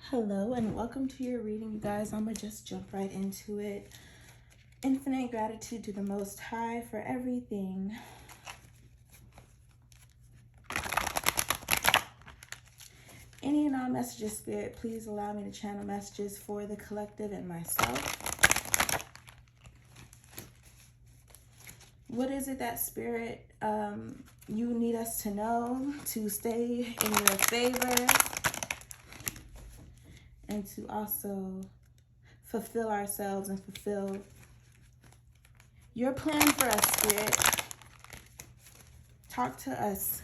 Hello and welcome to your reading, you guys. I'm gonna just jump right into it. Infinite gratitude to the Most High for everything. Any and all messages, Spirit, please allow me to channel messages for the collective and myself. What is it that, Spirit, you need us to know to stay in your favor and to also fulfill ourselves and fulfill your plan for us, Spirit? Talk to us.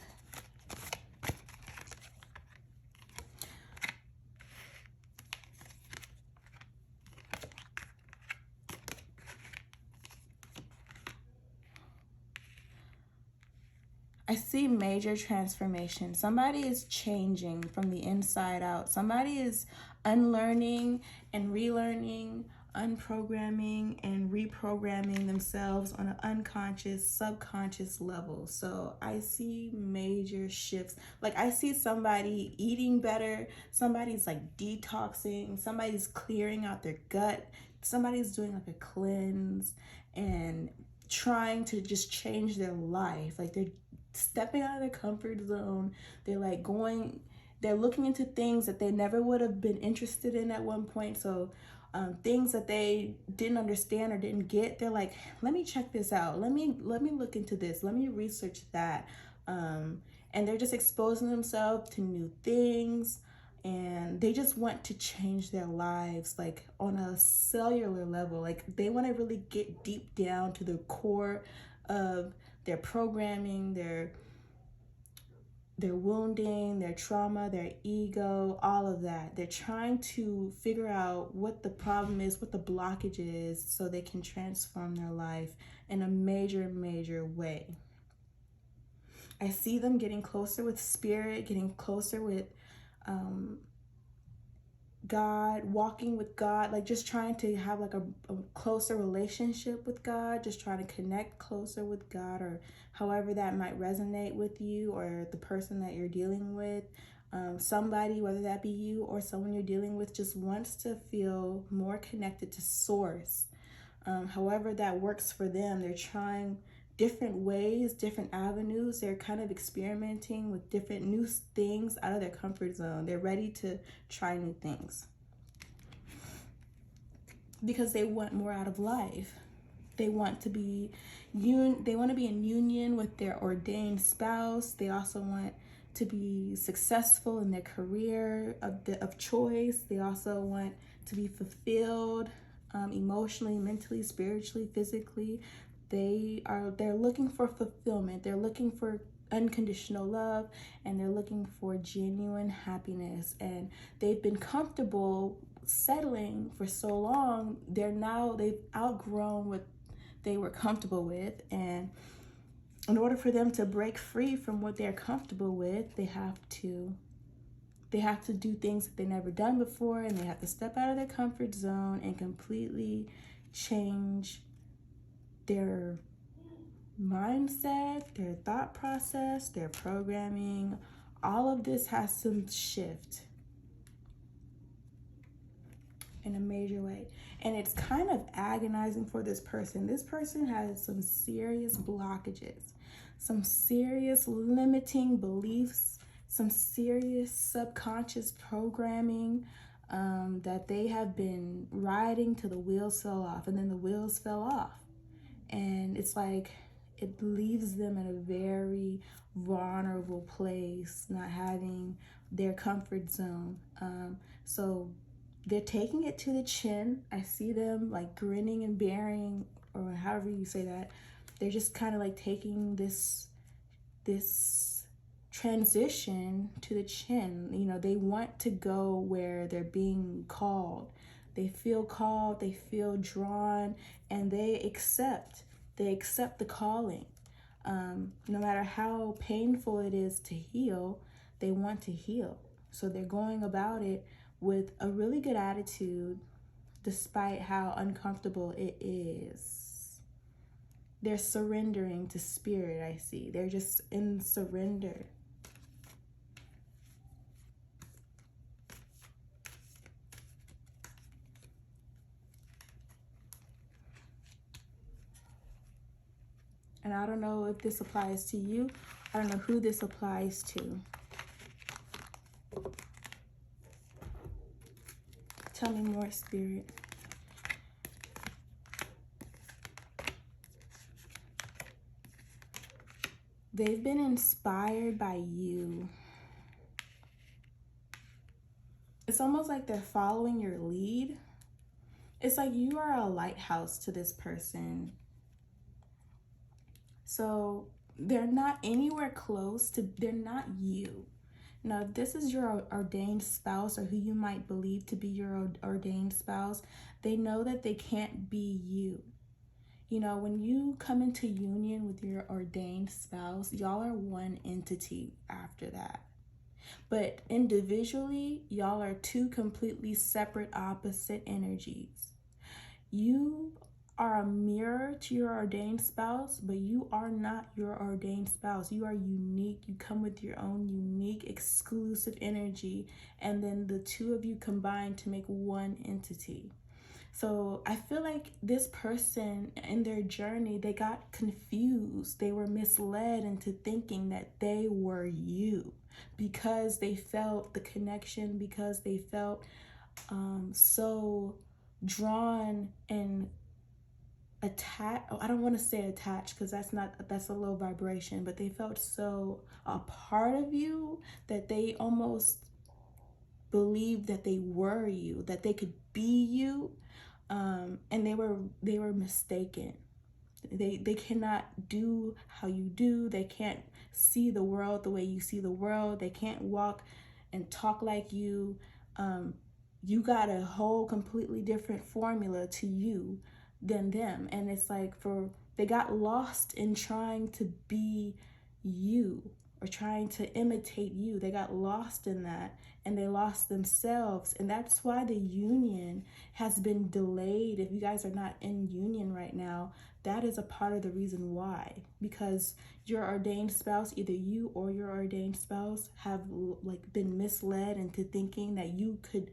I see major transformation. Somebody is changing from the inside out. Somebody is unlearning and relearning, unprogramming and reprogramming themselves on an unconscious, subconscious level. So I see major shifts. Like I see somebody eating better. Somebody's like detoxing. Somebody's clearing out their gut. Somebody's doing like a cleanse and trying to just change their life. Like they're stepping out of their comfort zone. They're looking into things that they never would have been interested in at one point. So things that they didn't understand or didn't get, they're like, let me check this out. Let me look into this. Let me research that. And they're just exposing themselves to new things. And they just want to change their lives, like on a cellular level. Like they want to really get deep down to the core of their programming, their wounding, their trauma, their ego, all of that. They're trying to figure out what the problem is, what the blockage is, so they can transform their life in a major, major way. I see them getting closer with Spirit, getting closer with God, walking with God, like just trying to have like a closer relationship with God, just trying to connect closer with God, or however that might resonate with you or the person that you're dealing with. Somebody, whether that be you or someone you're dealing with, just wants to feel more connected to Source. However that works for them, they're trying different ways, different avenues. They're kind of experimenting with different new things out of their comfort zone. They're ready to try new things because they want more out of life. They want to be in union with their ordained spouse. They also want to be successful in their career of choice. They also want to be fulfilled emotionally, mentally, spiritually, physically. They're looking for fulfillment. They're looking for unconditional love, and they're looking for genuine happiness. And they've been comfortable settling for so long. They've outgrown what they were comfortable with, and in order for them to break free from what they're comfortable with, they have to do things that they've never done before, and they have to step out of their comfort zone and completely change their mindset, their thought process, their programming. All of this has to shift in a major way. And it's kind of agonizing for this person. This person has some serious blockages, some serious limiting beliefs, some serious subconscious programming that they have been riding till the wheels fell off, and then the wheels fell off. And it's like it leaves them in a very vulnerable place, not having their comfort zone. So they're taking it to the chin. I see them like grinning and bearing, or however you say that. They're just kind of like taking this transition to the chin. You know, they want to go where they're being called. They feel called, they feel drawn, and they accept the calling. No matter how painful it is to heal, they want to heal. So they're going about it with a really good attitude, despite how uncomfortable it is. They're surrendering to Spirit, I see. They're just in surrender. and I don't know if this applies to you. I don't know who this applies to. Tell me more, Spirit. They've been inspired by you. It's almost like they're following your lead. It's like you are a lighthouse to this person. So they're not anywhere close to, they're not you. Now, if this is your ordained spouse, or who you might believe to be your ordained spouse, they know that they can't be you. You know, when you come into union with your ordained spouse, y'all are one entity after that. But individually, y'all are two completely separate, opposite energies. You are a mirror to your ordained spouse, but you are not your ordained spouse. You are unique. You come with your own unique, exclusive energy, and then the two of you combine to make one entity. So I feel like this person in their journey, they got confused. They were misled into thinking that they were you because they felt the connection, because they felt so drawn and attached. I don't want to say attached because that's a low vibration, but they felt so a part of you that they almost believed that they were you, that they could be you. And they were mistaken. They cannot do how you do. They can't see the world the way you see the world. They can't walk and talk like you. You got a whole completely different formula to you than them. And it's like they got lost in trying to be you or trying to imitate you. They got lost in that and they lost themselves. And that's why the union has been delayed. If you guys are not in union right now, that is a part of the reason why. Because your ordained spouse, either you or your ordained spouse, have like been misled into thinking that you could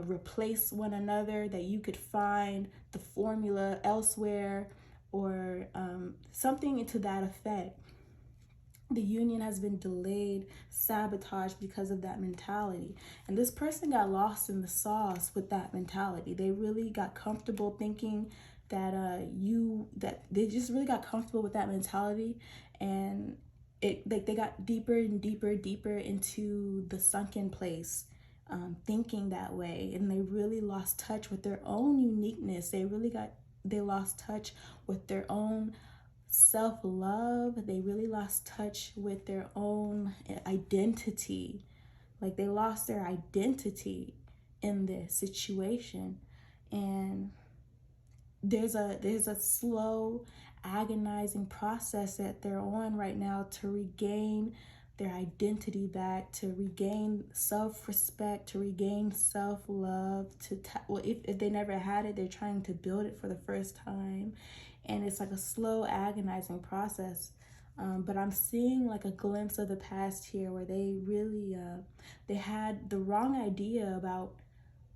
replace one another, that you could find the formula elsewhere, or something to that effect. The union has been delayed, sabotaged because of that mentality. And this person got lost in the sauce with that mentality. They really got comfortable thinking that they just really got comfortable with that mentality, and they got deeper and deeper into the sunken place, thinking that way, and they really lost touch with their own uniqueness. They lost touch with their own self-love. They really lost touch with their own identity. Like they lost their identity in this situation. And there's a slow, agonizing process that they're on right now to regain their identity back, to regain self-respect, to regain self-love, if they never had it, they're trying to build it for the first time. And it's like a slow, agonizing process. But I'm seeing like a glimpse of the past here, where they really they had the wrong idea about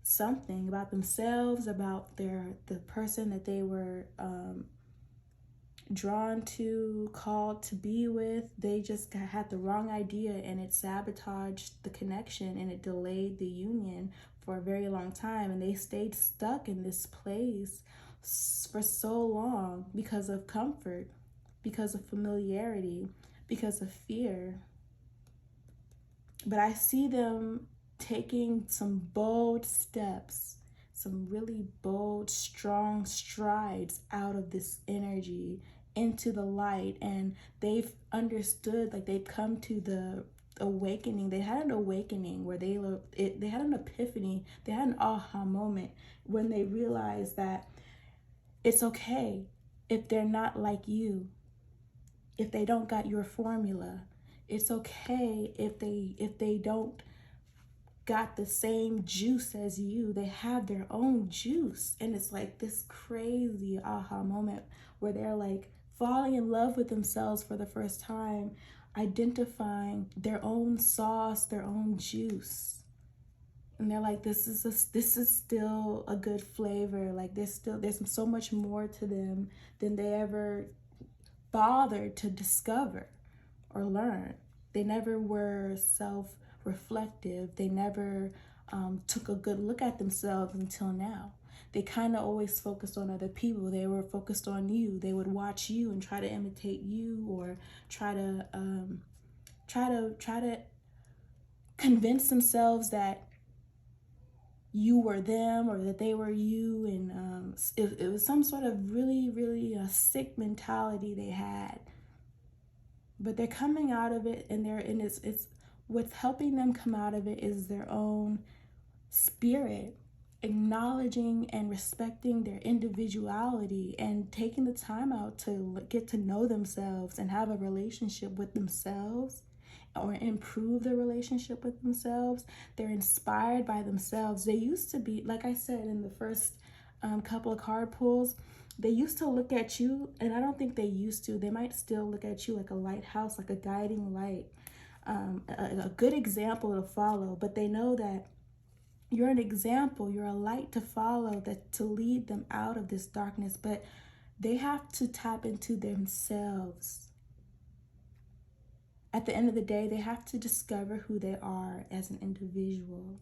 something, about themselves, about the person that they were drawn to, called to be with. They just had the wrong idea, and it sabotaged the connection, and it delayed the union for a very long time. And they stayed stuck in this place for so long because of comfort, because of familiarity, because of fear. But I see them taking some bold steps, some really bold, strong strides out of this energy into the light. And they've understood, like they've come to the awakening. They had an awakening where they had an epiphany. They had an aha moment when they realized that it's okay if they're not like you, if they don't got your formula. It's okay if they don't got the same juice as you. They have their own juice. And it's like this crazy aha moment where they're like falling in love with themselves for the first time, identifying their own sauce, their own juice. And they're like, this is still a good flavor. Like there's so much more to them than they ever bothered to discover or learn. They never were self-reflective. They never took a good look at themselves until now. They kind of always focused on other people. They were focused on you. They would watch you and try to imitate you, or try to convince themselves that you were them or that they were you. And it was some sort of really sick mentality they had. But they're coming out of it, and it's what's helping them come out of it is their own spirit, acknowledging and respecting their individuality, and taking the time out to get to know themselves and have a relationship with themselves, or improve the relationship with themselves. They're inspired by themselves. They used to be, like I said in the first couple of card pulls, they used to look at you, and I don't think they used to. They might still look at you like a lighthouse, like a guiding light, a good example to follow. But they know that you're an example, you're a light to follow, that to lead them out of this darkness. But they have to tap into themselves. At the end of the day, they have to discover who they are as an individual.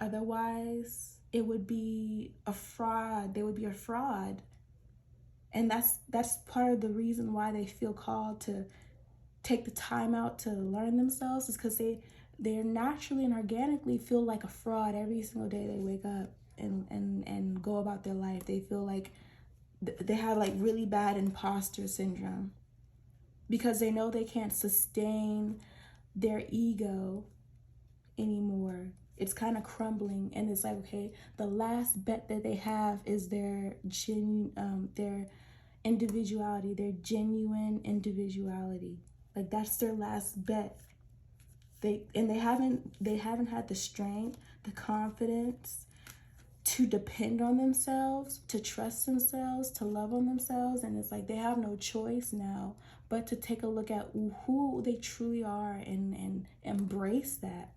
Otherwise, it would be a fraud. They would be a fraud. And that's part of the reason why they feel called to take the time out to learn themselves, is because they naturally and organically feel like a fraud every single day they wake up and go about their life. They feel like they have like really bad imposter syndrome, because they know they can't sustain their ego anymore. It's kind of crumbling, and it's like, okay, the last bet that they have is their individuality, their genuine individuality. Like, that's their last bet. They haven't had the strength, the confidence to depend on themselves, to trust themselves, to love on themselves. And it's like they have no choice now but to take a look at who they truly are and embrace that.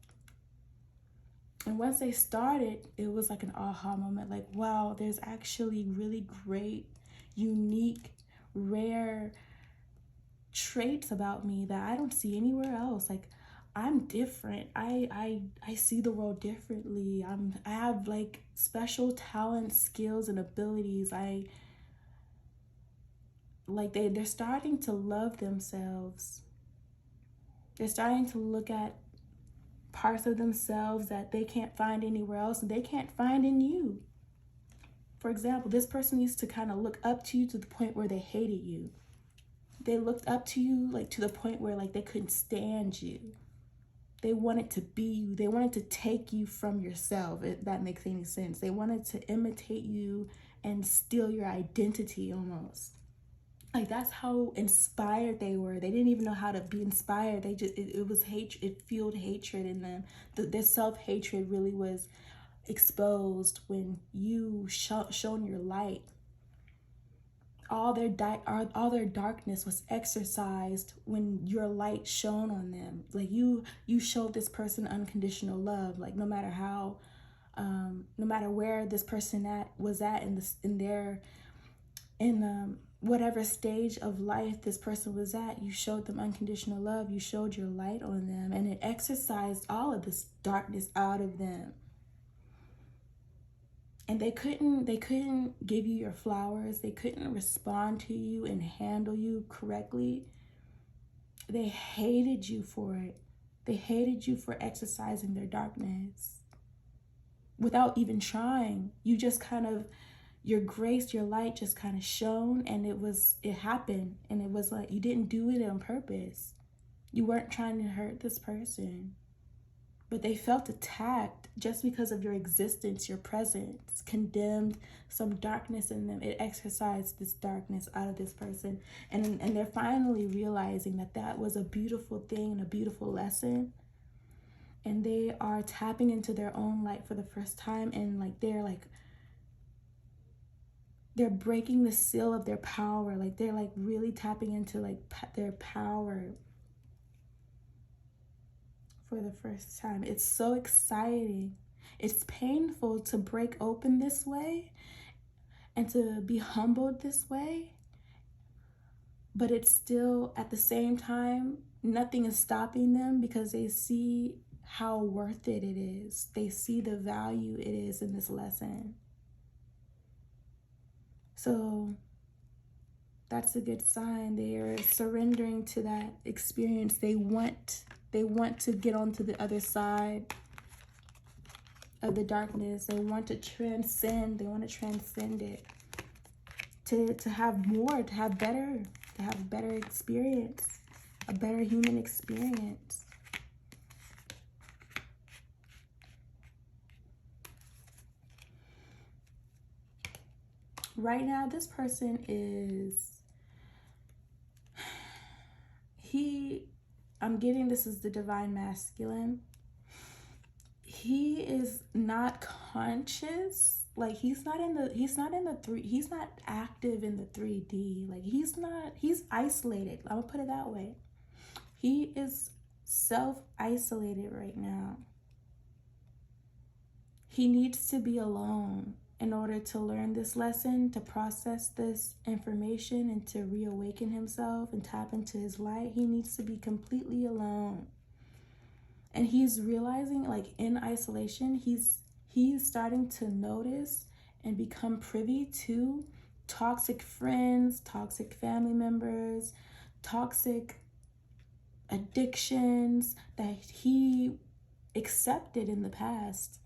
And once they started, it was like an aha moment, like, wow, there's actually really great, unique, rare traits about me that I don't see anywhere else. Like, I'm different. I see the world differently. I have like special talents, skills, and abilities. They're starting to love themselves. They're starting to look at parts of themselves that they can't find anywhere else, and they can't find in you. For example, this person used to kind of look up to you to the point where they hated you. They looked up to you like to the point where like they couldn't stand you. They wanted to be you. They wanted to take you from yourself, if that makes any sense. They wanted to imitate you and steal your identity almost. Like, that's how inspired they were. They didn't even know how to be inspired. They just, it was hate. It fueled hatred in them. Their self-hatred really was exposed when you shone your light. All their darkness was exercised when your light shone on them. Like, you showed this person unconditional love. Like, no matter how, no matter where this person was at in whatever stage of life this person was at, you showed them unconditional love. You showed your light on them, and it exercised all of this darkness out of them. And they couldn't give you your flowers. They couldn't respond to you and handle you correctly. They hated you for it. They hated you for exercising their darkness without even trying. You just kind of, your grace, your light just kind of shone, and it happened. And it was like, you didn't do it on purpose. You weren't trying to hurt this person. But they felt attacked just because of your existence, your presence, condemned some darkness in them. It exercised this darkness out of this person. And they're finally realizing that that was a beautiful thing and a beautiful lesson. And they are tapping into their own light for the first time. And they're breaking the seal of their power. Like, they're like really tapping into like their power for the first time. It's so exciting. It's painful to break open this way and to be humbled this way. but it's still, at the same time, nothing is stopping them because they see how worth it is. They see the value it is in this lesson. So that's a good sign. They are surrendering to that experience. They want to get onto the other side of the darkness. They want to transcend. They want to transcend it. To have more, to have better experience, a better human experience. Right now, this person is, I'm getting this is the divine masculine. He is not conscious. Like he's not active in the 3D. Like he's isolated. I'm gonna put it that way. He is self-isolated right now. He needs to be alone in order to learn this lesson, to process this information, and to reawaken himself and tap into his light. He needs to be completely alone. And he's realizing, like in isolation, he's starting to notice and become privy to toxic friends, toxic family members, toxic addictions that he accepted in the past.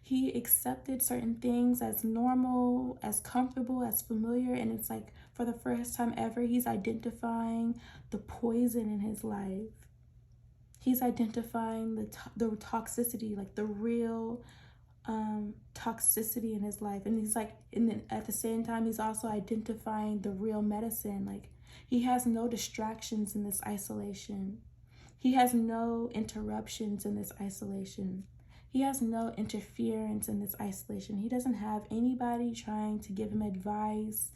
He accepted certain things as normal, as comfortable, as familiar, and it's like for the first time ever, he's identifying the poison in his life. He's identifying the toxicity, like the real toxicity in his life. And he's like, and then at the same time, he's also identifying the real medicine. Like he has no distractions in this isolation. He has no interruptions in this isolation. He has no interference in this isolation. He doesn't have anybody trying to give him advice,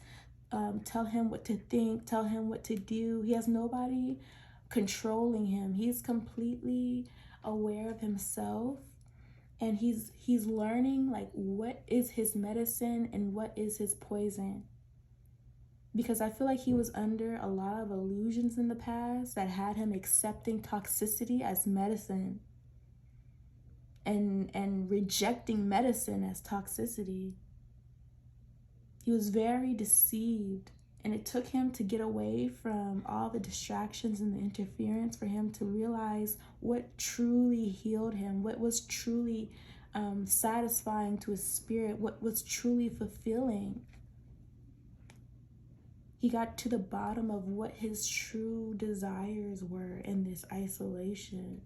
tell him what to think, tell him what to do. He has nobody controlling him. He's completely aware of himself, and he's learning like what is his medicine and what is his poison. Because I feel like he was under a lot of illusions in the past that had him accepting toxicity as medicine and rejecting medicine as toxicity. He was very deceived, and it took him to get away from all the distractions and the interference for him to realize what truly healed him, what was truly satisfying to his spirit, what was truly fulfilling. He got to the bottom of what his true desires were in this isolation.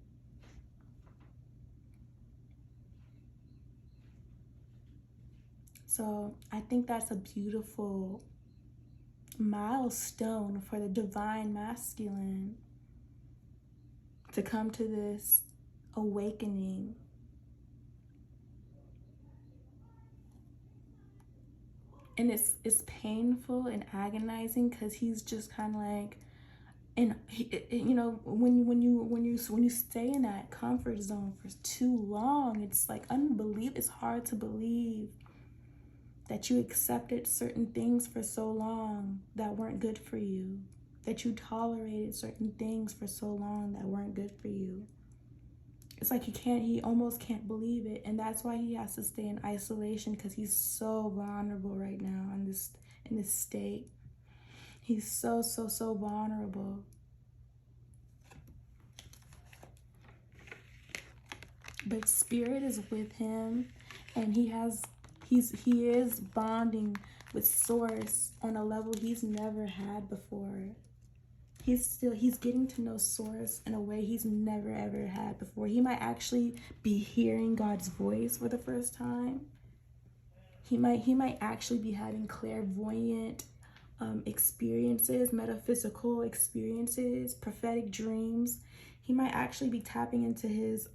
So I think that's a beautiful milestone for the divine masculine to come to this awakening. And it's painful and agonizing because he's just kind of like, and you know, when you stay in that comfort zone for too long, it's like unbelievable. It's hard to believe that you accepted certain things for so long that weren't good for you, that you tolerated certain things for so long that weren't good for you. It's like he almost can't believe it, and that's why he has to stay in isolation, because he's so vulnerable right now in this state. He's so vulnerable. But spirit is with him, and he is bonding with source on a level he's never had before. He's getting to know source in a way he's never ever had before. He might actually be hearing God's voice for the first time. He might actually be having clairvoyant experiences, metaphysical experiences, prophetic dreams. He might actually be tapping into his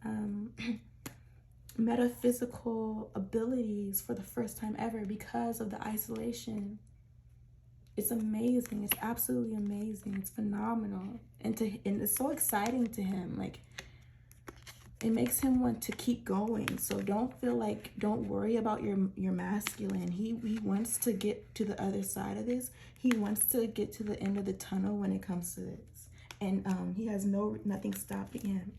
metaphysical abilities for the first time ever because of the isolation. It's amazing. It's absolutely amazing. It's phenomenal. And it's so exciting to him. Like, it makes him want to keep going. So don't worry about your masculine. He wants to get to the other side of this. He wants to get to the end of the tunnel when it comes to this. And he has nothing stopping him.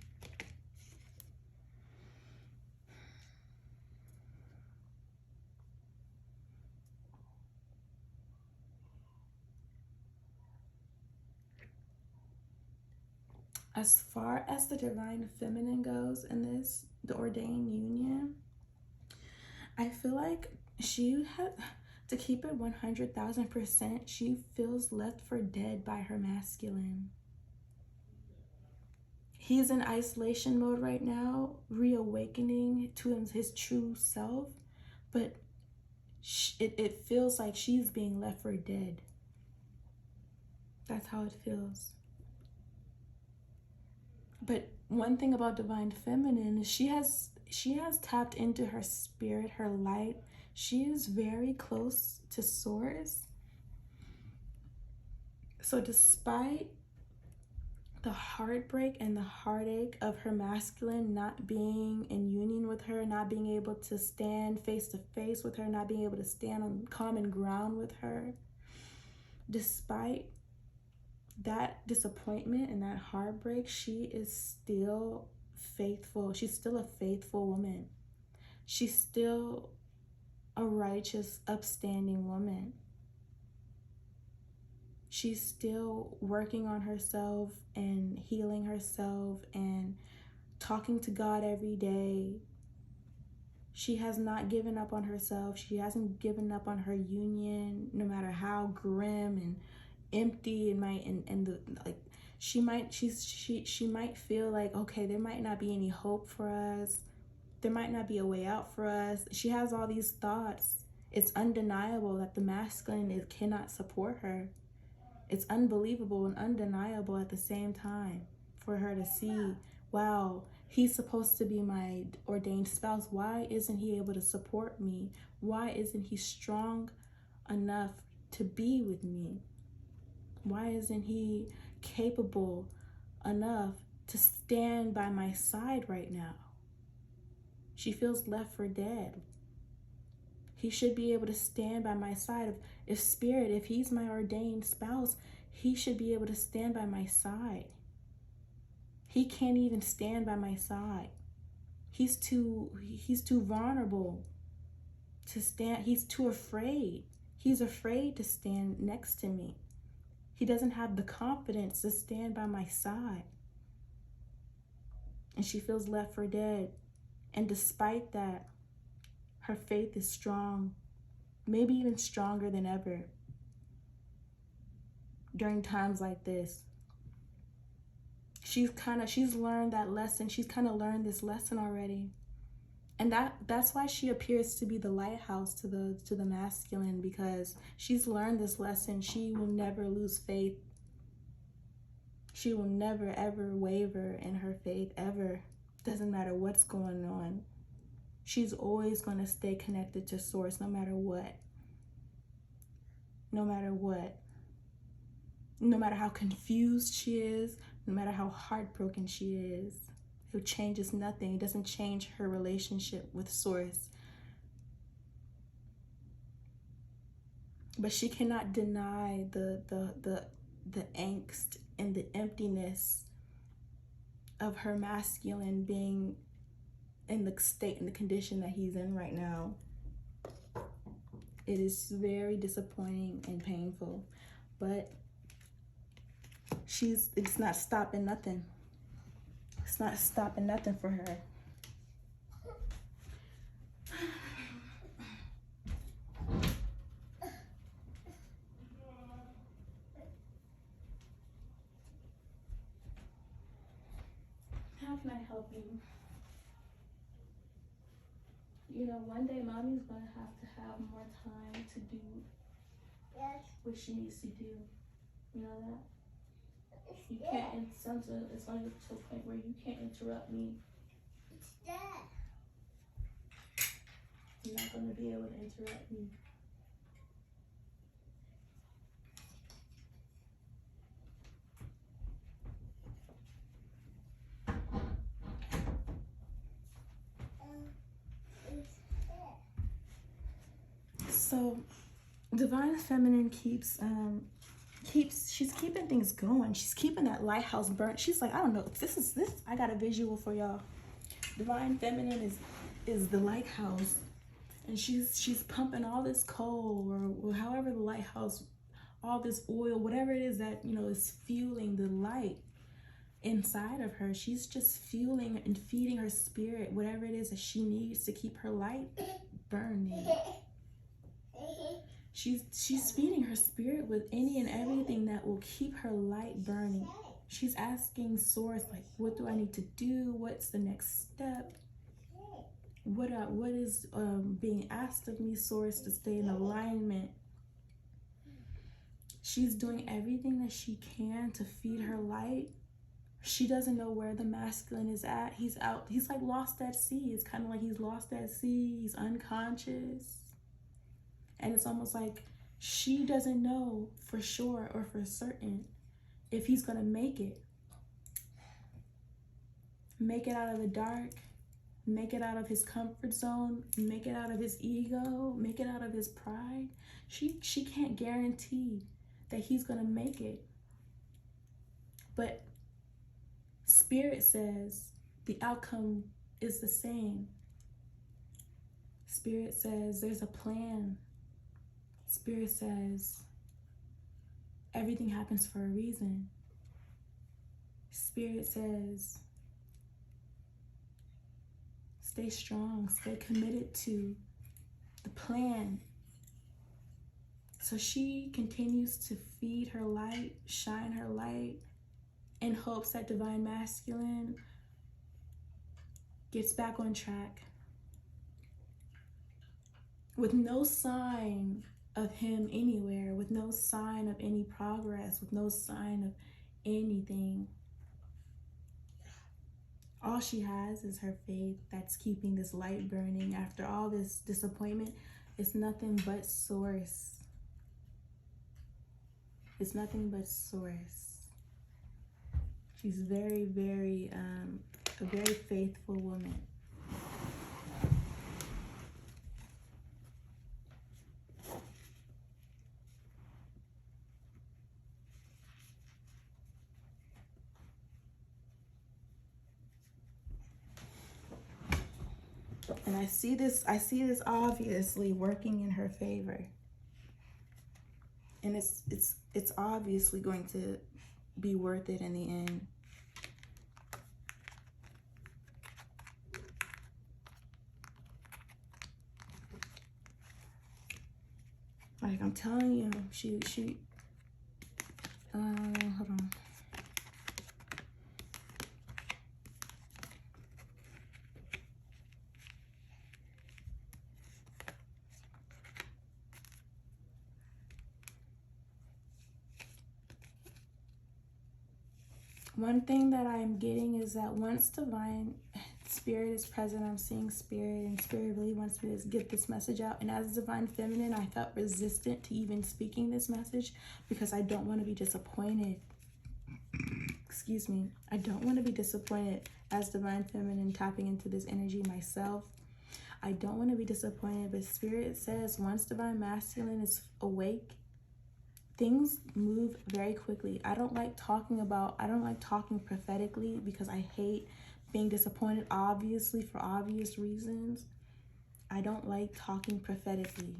As far as the divine feminine goes in this, the ordained union, I feel like she had, to keep it 100,000%, she feels left for dead by her masculine. He's in isolation mode right now, reawakening to his true self, but it feels like she's being left for dead. That's how it feels. But one thing about divine feminine is she has tapped into her spirit, her light. She is very close to source. So despite the heartbreak and the heartache of her masculine not being in union with her, not being able to stand face to face with her, not being able to stand on common ground with her, despite that disappointment and that heartbreak, she is still faithful. She's still a faithful woman. She's still a righteous, upstanding woman. She's still working on herself and healing herself and talking to God every day. She has not given up on herself. She hasn't given up on her union, no matter how grim and empty it might, and the like. She might feel like, okay, there might not be any hope for us. There might not be a way out for us. She has all these thoughts. It's undeniable that the masculine cannot support her. It's unbelievable and undeniable at the same time for her to see, wow, he's supposed to be my ordained spouse. Why isn't he able to support me? Why isn't he strong enough to be with me? Why isn't he capable enough to stand by my side right now? She feels left for dead. He should be able to stand by my side. If he's my ordained spouse, he should be able to stand by my side. He can't even stand by my side. He's too vulnerable to stand. He's too afraid. He's afraid to stand next to me. He doesn't have the confidence to stand by my side. And she feels left for dead. And despite that, her faith is strong, maybe even stronger than ever during times like this. She's learned that lesson. She's kind of learned this lesson already. And that's why she appears to be the lighthouse to the masculine, because she's learned this lesson. She will never lose faith. She will never ever waver in her faith ever. Doesn't matter what's going on. She's always going to stay connected to source no matter what. No matter what. No matter how confused she is, no matter how heartbroken she is. It changes nothing. It doesn't change her relationship with source. But she cannot deny the angst and the emptiness of her masculine being in the state and the condition that he's in right now. It is very disappointing and painful, but it's not stopping nothing. It's not stopping nothing for her. How can I help you? You know, one day mommy's gonna have to have more time to do what she needs to do. You know that? You can't, it's going to a point where you can't interrupt me. You're not going to be able to interrupt me. So divine feminine keeps she's keeping things going. She's keeping that lighthouse burnt. She's like, I don't know, this I got a visual for y'all. Divine feminine is the lighthouse, and she's pumping all this coal, or however the lighthouse, all this oil, whatever it is that, you know, is fueling the light inside of her. She's just fueling and feeding her spirit whatever it is that she needs to keep her light burning. She's feeding her spirit with any and everything that will keep her light burning. She's asking Source, like, what do I need to do? What's the next step? What is being asked of me, Source, to stay in alignment? She's doing everything that she can to feed her light. She doesn't know where the masculine is at. He's out. He's like lost at sea. It's kind of like he's lost at sea. He's unconscious. And it's almost like she doesn't know for sure or for certain if he's going to make it. Make it out of the dark. Make it out of his comfort zone. Make it out of his ego. Make it out of his pride. She can't guarantee that he's going to make it. But Spirit says the outcome is the same. Spirit says there's a plan. Spirit says everything happens for a reason. Spirit says stay strong, stay committed to the plan. So she continues to feed her light, shine her light, in hopes that divine masculine gets back on track. With no sign of him anywhere, with no sign of any progress, with no sign of anything. All she has is her faith that's keeping this light burning after all this disappointment. It's nothing but Source. It's nothing but Source. She's very, very, a very faithful woman. And I see this obviously working in her favor. And it's obviously going to be worth it in the end. Like I'm telling you, hold on. One thing that I'm getting is that once divine spirit is present, I'm seeing spirit, and spirit really wants me to get this message out. And as divine feminine, I felt resistant to even speaking this message because I don't want to be disappointed. Excuse me. I don't want to be disappointed as divine feminine tapping into this energy myself. I don't want to be disappointed, but spirit says once divine masculine is awake, things move very quickly. I don't like talking prophetically because I hate being disappointed, obviously, for obvious reasons. I don't like talking prophetically.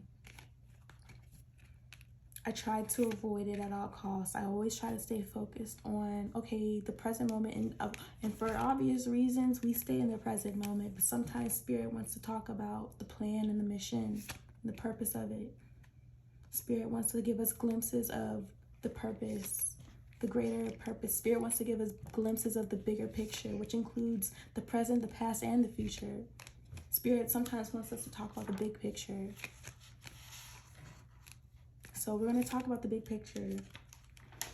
I try to avoid it at all costs. I always try to stay focused on, okay, the present moment. And for obvious reasons, we stay in the present moment. But sometimes Spirit wants to talk about the plan and the mission, and the purpose of it. Spirit wants to give us glimpses of the purpose, the greater purpose. Spirit wants to give us glimpses of the bigger picture, which includes the present, the past, and the future. Spirit sometimes wants us to talk about the big picture. So we're going to talk about the big picture.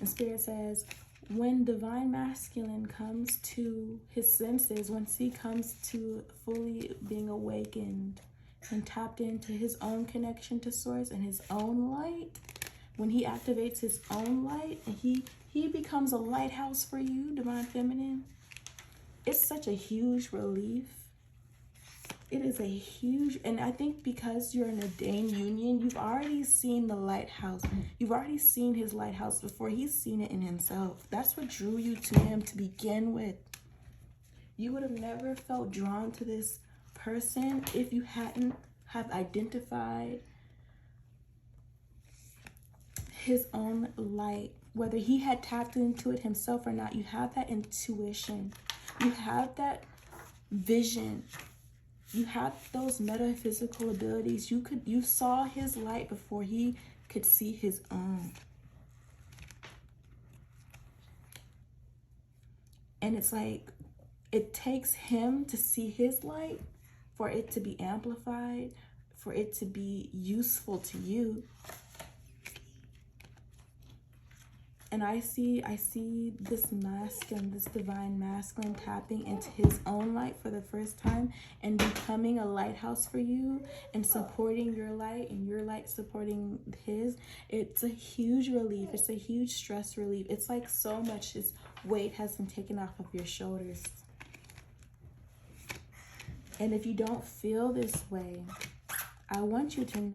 And Spirit says, when divine masculine comes to his senses, once he comes to fully being awakened and tapped into his own connection to source and his own light, when he activates his own light and he becomes a lighthouse for you, divine feminine, it's such a huge relief. it is a huge, and I think because you're in a Dane union, you've already seen the lighthouse. You've already seen his lighthouse before he's seen it in himself. That's what drew you to him to begin with. You would have never felt drawn to this person if you hadn't have identified his own light. Whether he had tapped into it himself or not, you have that intuition. You have that vision. You have those metaphysical abilities. You saw his light before he could see his own. And it's like, it takes him to see his light for it to be amplified, for it to be useful to you. And I see this masculine, this divine masculine tapping into his own light for the first time and becoming a lighthouse for you and supporting your light and your light supporting his. It's a huge relief. It's a huge stress relief. It's like so much this weight has been taken off of your shoulders. And if you don't feel this way, I want you to